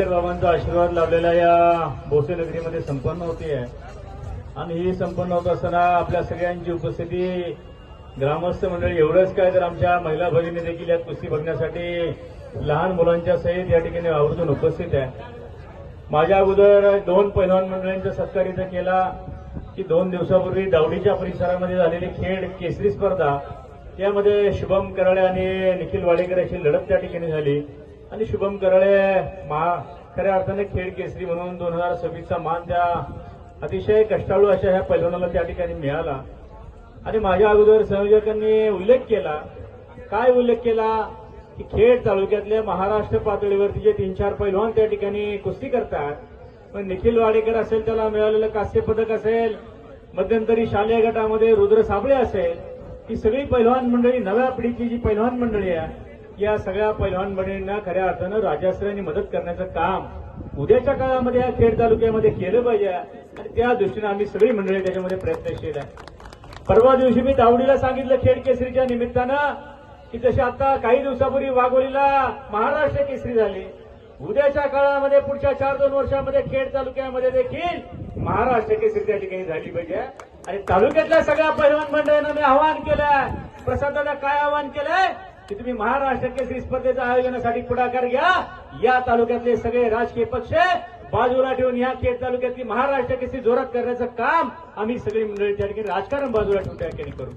मिटकर बाबांचा आशीर्वाद लाभलेल्या या भोसे नगरीमध्ये संपन्न होते आहे आणि ही संपन्न होत असताना आपल्या सगळ्यांची उपस्थिती ग्रामस्थ मंडळी एवढंच काय तर आमच्या महिला भगिनी देखील या कुस्ती बघण्यासाठी लहान मुलांच्या सहित या ठिकाणी आवर्जून उपस्थित आहे. माझ्या अगोदर 2 पैलवान मंडळींचा सत्कार इथं केला की 2 दिवसापूर्वी दावडीच्या परिसरामध्ये झालेली खेड केसरी स्पर्धा यामध्ये शुभम कराळे आणि निखिल वाडेकर अशी लढत त्या ठिकाणी झाली आणि शुभम कराळे खऱ्या अर्थाने खेड केसरी म्हणून 2026चा मान त्या अतिशय कष्टाळू अशा ह्या पैलवानाला त्या ठिकाणी मिळाला. आणि माझ्या अगोदर संयोजकांनी उल्लेख केला, काय उल्लेख केला की खेड तालुक्यातल्या महाराष्ट्र पातळीवरती जे 3-4 पैलवान त्या ठिकाणी कुस्ती करतात, पण निखिल वाडेकर असेल त्याला मिळालेलं कांस्य पदक असेल, मध्यंतरी शालेय गटामध्ये रुद्र साबळे असेल, ही सगळी पैलवान मंडळी नव्या पिढीची जी पैलवान मंडळी आहे या सगळ्या पैलवान मंडळींना खऱ्या अर्थानं राजाश्रयाने मदत करण्याचं काम उद्याच्या काळामध्ये या खेड तालुक्यामध्ये केलं पाहिजे आणि त्या दृष्टीनं आम्ही सगळी मंडळी त्याच्यामध्ये प्रयत्नशील आहे. परवा दिवशी मी दावडीला सांगितलं खेड केसरीच्या निमित्तानं की जशी आता काही दिवसापूर्वी वाघोलीला महाराष्ट्र केसरी झाली, उद्याच्या काळामध्ये पुढच्या 4-2 वर्षामध्ये खेड तालुक्यामध्ये देखील महाराष्ट्र केसरी त्या ठिकाणी झाली पाहिजे. आणि तालुक्यातल्या सगळ्या पैलवान मंडळींना मी आवाहन केलंय, प्रसादाला काय आवाहन केलंय की तुम्ही महाराष्ट्र केसरी स्पर्धेच्या आयोजनासाठी पुढाकार घ्या. या तालुक्यातले सगळे राजकीय पक्ष बाजूला ठेवून या खेड तालुक्यातली महाराष्ट्र केसरी जोरात करण्याचं काम आम्ही सगळी मंडळी त्या ठिकाणी राजकारण बाजूला ठेवून त्या ठिकाणी करू.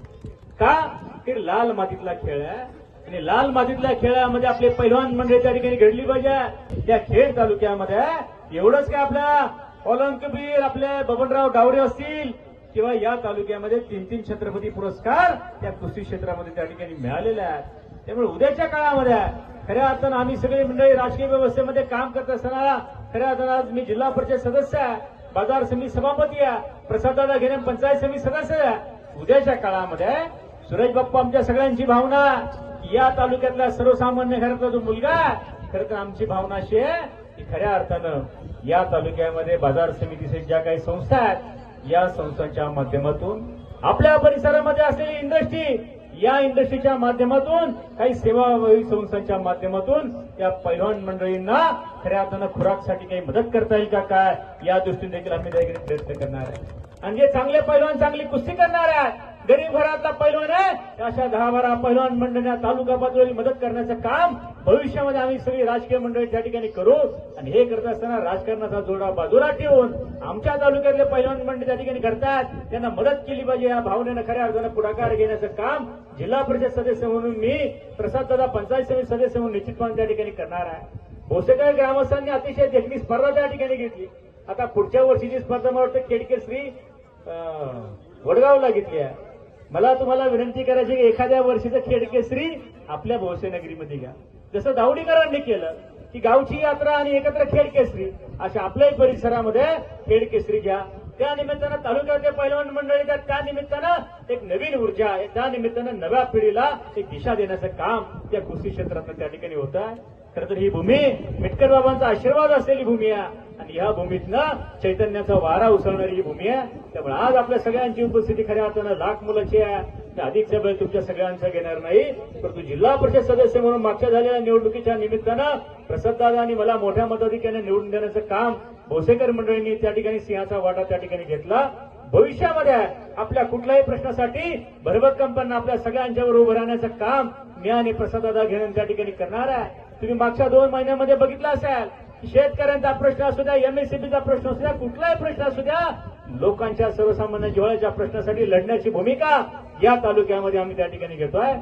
का की लाल मातीतला खेळ आहे आणि लाल मातीतल्या खेळामध्ये आपले पैलवान मंडळी त्या ठिकाणी घडली पाहिजे. त्या खेड तालुक्यामध्ये एवढंच काय आपल्या ऑलिम्पिकवीर आपले बबनराव डावरे असतील किंवा या तालुक्यामध्ये 3 छत्रपती पुरस्कार त्या कुस्ती क्षेत्रामध्ये त्या ठिकाणी मिळालेले आहेत. त्यामुळे उद्याच्या काळामध्ये खऱ्या अर्थानं आम्ही सगळी मंडळी राजकीय व्यवस्थेमध्ये काम करत असताना खऱ्या अर्थानं आज मी जिल्हा परिषद सदस्य आहे, बाजार समिती सभापती आहे, प्रसादाला घेणे पंचायत समिती सदस्य आहे. उद्याच्या काळामध्ये सुरेश बाप्पा आमच्या सगळ्यांची भावना या तालुक्यातला सर्वसामान्य घरातला जो मुलगा खरं तर आमची भावना अशी आहे की खऱ्या अर्थानं या तालुक्यामध्ये बाजार समितीचे ज्या काही संस्था आहेत या संस्थांच्या माध्यमातून आपल्या परिसरामध्ये असलेली इंडस्ट्री, या इंडस्ट्रीच्या माध्यमातून काही सेवाभावी संस्थांच्या माध्यमातून या पैलवान मंडळींना खऱ्या अर्थानं खुराकसाठी काही मदत करता येईल का काय या दृष्टीने देखील आम्ही देखील प्रयत्न करणार आहे. आणि जे चांगले पैलवान चांगली कुस्ती करणार आहेत, गरीब घरातला पैलवान आहे अशा 10-12 पैलवान मंडळींना तालुका पातळीवर मदत करण्याचं काम भविष्यामध्ये आम्ही सगळी राजकीय मंडळी त्या ठिकाणी करू. आणि हे करत असताना राजकारणाचा जोडा बाजूला ठेवून आमच्या तालुक्यातले पैलवान मंडळी त्या ठिकाणी करतात त्यांना मदत केली पाहिजे या भावनेनं खऱ्या अर्थानं पुढाकार घेण्याचं काम जिल्हा परिषद सदस्य म्हणून मी, प्रसाददादा पंचायत समिती सदस्य म्हणून निश्चितपणे त्या ठिकाणी करणार आहे. भोसेकर ग्रामस्थांनी अतिशय देखणी स्पर्धा त्या ठिकाणी घेतली. आता पुढच्या वर्षीची स्पर्धा मला वाटतं खेड केसरी वडगावला घेतली आहे. मला तुम्हाला विनंती करायची की एखाद्या वर्षीचं खेड केसरी आपल्या भोसे नगरीमध्ये घ्या, जसं दावडीकरांनी केलं की गावची यात्रा आणि एकत्र खेड केसरी अशा आपल्याही परिसरामध्ये खेड केसरी घ्या. त्या निमित्तानं तालुक्यातले पैलवान मंडळी त्या निमित्तानं एक नवीन ऊर्जा आहे, त्या निमित्तानं नव्या पिढीला एक दिशा देण्याचं काम त्या कुस्ती क्षेत्रात त्या ठिकाणी होत आहे. खरं तर ही भूमी मिटकर बाबांचा आशीर्वाद असलेली भूमी आहे आणि या भूमीतनं चैतन्याचा वारा उसळणारी ही भूमी आहे. त्यामुळे आज आपल्या सगळ्यांची उपस्थिती खऱ्या अर्थानं लाख मुलाची आहे. अधिकचा वेळ तुमच्या सगळ्यांचा घेणार नाही, परंतु जिल्हा परिषद सदस्य म्हणून मागच्या झालेल्या निवडणुकीच्या निमित्तानं प्रसाददादा आणि मला मोठ्या मताधिक्याने निवडून देण्याचं काम भोसेकर मंडळींनी त्या ठिकाणी सिंहाचा वाटा त्या ठिकाणी घेतला. भविष्यामध्ये आपल्या कुठल्याही प्रश्नासाठी भरभक्कमपणे आपल्या सगळ्यांच्यावर उभं राहण्याचं काम मी आणि प्रसाददादा घेऊन त्या ठिकाणी करणार आहे. तुम्ही मागच्या 2 महिन्यामध्ये बघितलं असेल की शेतकऱ्यांचा प्रश्न असू द्या, एमएससीबीचा प्रश्न असू द्या, कुठलाही प्रश्न असू द्या, लोकांच्या सर्वसामान्य जिव्हाळ्याच्या प्रश्नासाठी लढण्याची भूमिका या तालुक्यामध्ये आम्ही त्या ठिकाणी घेतोय.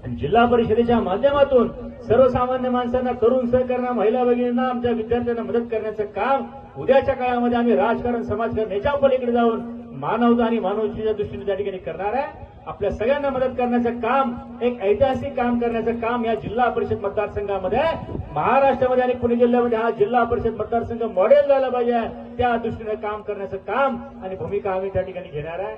जिल्हा परिषदेच्या माध्यमातून सर्वसामान्य माणसांना, तरुण सहकार्यांना, महिला भगिनींना, आमच्या विद्यार्थ्यांना मदत करण्याचं काम उद्याच्या काळामध्ये आम्ही राजकारण, समाजकारण याच्या पलीकडे जाऊन मानवता आणि मानवतेच्या दृष्टीने त्या ठिकाणी करणार आहे. आपल्या सगळ्यांना मदत करण्याचं काम, एक ऐतिहासिक काम करण्याचं काम या जिल्हा परिषद मतदारसंघामध्ये महाराष्ट्रामध्ये आणि पुणे जिल्ह्यामध्ये हा जिल्हा परिषद मतदारसंघ मॉडेल झाला पाहिजे त्या दृष्टीने काम करण्याचं काम आणि भूमिका आम्ही त्या ठिकाणी घेणार आहे.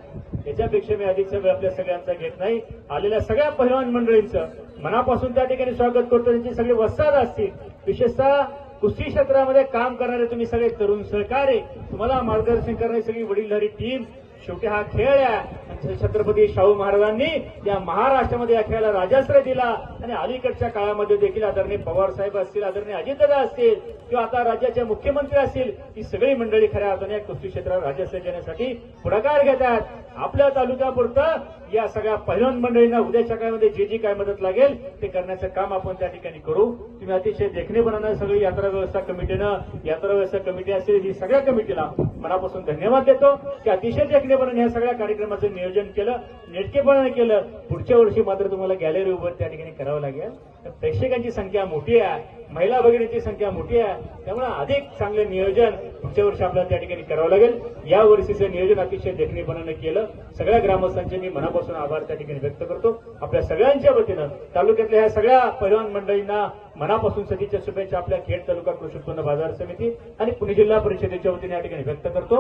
याच्यापेक्षा मी अधिकचा वेळ आपल्या सगळ्यांचा घेत नाही. आलेल्या सगळ्या पैलवान मंडळींचं मनापासून त्या ठिकाणी स्वागत करतो. त्यांची सगळे वस्ताद असतील, विशेषतः कुस्ती क्षेत्रामध्ये काम करणारे तुम्ही सगळे तरुण सहकारी, तुम्हाला मार्गदर्शन करणारी सगळी वडीलधारी टीम, शेवटी हा खेळ आहे आणि छत्रपती शाहू महाराजांनी या महाराष्ट्रामध्ये या खेळाला राजाश्रय दिला आणि अलीकडच्या काळामध्ये देखील आदरणीय पवार साहेब असतील, आदरणीय अजितदादा असतील किंवा आता राज्याचे मुख्यमंत्री असतील, ही सगळी मंडळी खऱ्या अर्थाने या कुस्ती क्षेत्रात राजाश्रय देण्यासाठी पुढाकार घेतात. आपल्या तालुक्यापुरतं या सगळ्या पहिलवान मंडळींना उद्याच्या काळामध्ये जी काय मदत लागेल ते करण्याचं काम आपण त्या ठिकाणी करू. तुम्ही अतिशय देखणेपणानं सगळी यात्रा व्यवस्था कमिटीनं, यात्रा व्यवस्था कमिटी असेल, ही सगळ्या कमिटीला मनापासून धन्यवाद देतो की अतिशय देखणेपणाने या सगळ्या कार्यक्रमाचं नियोजन केलं, नेटकेपणाने केलं. पुढच्या वर्षी मात्र तुम्हाला गॅलरी उभं त्या ठिकाणी करावं लागेल. प्रेक्षकांची संख्या मोठी आहे, महिला भगिनींची संख्या मोठी आहे, त्यामुळे अधिक चांगलं नियोजन पुढच्या वर्षी आपल्याला त्या ठिकाणी करावं लागेल. या वर्षीचं नियोजन अतिशय देखणेपणाने केलं. सगळ्या ग्रामस्थांचे मी मनापासून आभार त्या ठिकाणी व्यक्त करतो. आपल्या सगळ्यांच्या वतीनं तालुक्यातल्या ह्या सगळ्या पहिलवान मंडळींना मनापासून सदिच्छा शुभेच्छा आपल्या खेड तालुका कृषी उत्पन्न बाजार समिती आणि पुणे जिल्हा परिषदेच्या वतीने या ठिकाणी व्यक्त करतो.